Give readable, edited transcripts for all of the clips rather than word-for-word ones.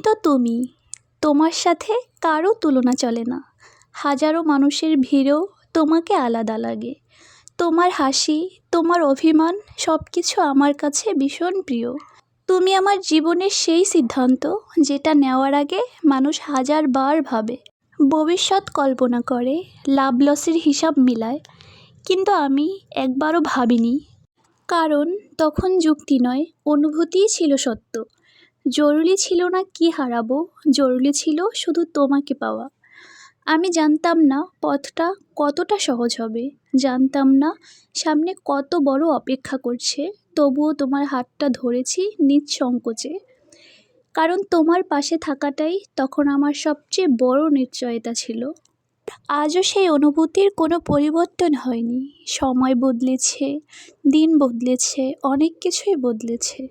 তো তুমি, তোমার সাথে কারো তুলনা চলে না। হাজারো মানুষের ভিড়েও তোমাকে আলাদা লাগে। তোমার হাসি, তোমার অভিমান সব কিছু আমার কাছে ভীষণ প্রিয়। তুমি আমার জীবনের সেই সিদ্ধান্ত যেটা নেওয়ার আগে মানুষ হাজারবার ভাবে, ভবিষ্যৎ কল্পনা করে, লাভ লসের হিসাব মিলায়, কিন্তু আমি একবারও ভাবিনি। কারণ তখন যুক্তি নয়, অনুভূতিই ছিল সত্য। জরুরি ছিল না কি হারাবো, জরুরি ছিল শুধু তোমাকে পাওয়া। আমি জানতাম না পথটা কতটা সহজ হবে, জানতাম না সামনে কত বড় অপেক্ষা করছে, তবুও তোমার হাতটা ধরেছি নিঃসংকোচে। কারণ তোমার পাশে থাকাটাই তখন আমার সবচেয়ে বড় নিশ্চয়তা ছিল। আজও সেই অনুভূতির কোনো পরিবর্তন হয়নি। সময় বদলেছে, দিন বদলেছে, অনেক কিছুই বদলেছে,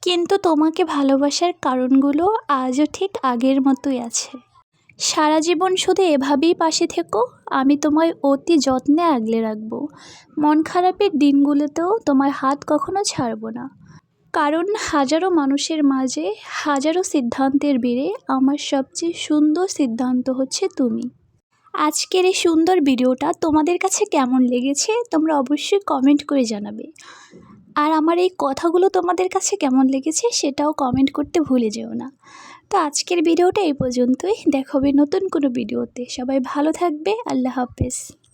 কিন্তু তোমাকে ভালোবাসার কারণগুলো আজও ঠিক আগের মতোই আছে। সারা জীবন শুধু এভাবেই পাশে থেকো, আমি তোমায় অতি যত্নে আগলে রাখবো। মন খারাপের দিনগুলোতেও তোমার হাত কখনো ছাড়বো না। কারণ হাজারো মানুষের মাঝে, হাজারো সিদ্ধান্তের ভিড়ে আমার সবচেয়ে সুন্দর সিদ্ধান্ত হচ্ছে তুমি। আজকের এই সুন্দর ভিডিওটা তোমাদের কাছে কেমন লেগেছে তোমরা অবশ্যই কমেন্ট করে জানাবে। আর আমার এই কথাগুলো তোমাদের কাছে কেমন লেগেছে সেটাও কমেন্ট করতে ভুলে যেও না। তো আজকের ভিডিওটা এই পর্যন্তই, দেখা হবে নতুন কোনো ভিডিওতে। সবাই ভালো থাকবে, আল্লাহ হাফেজ।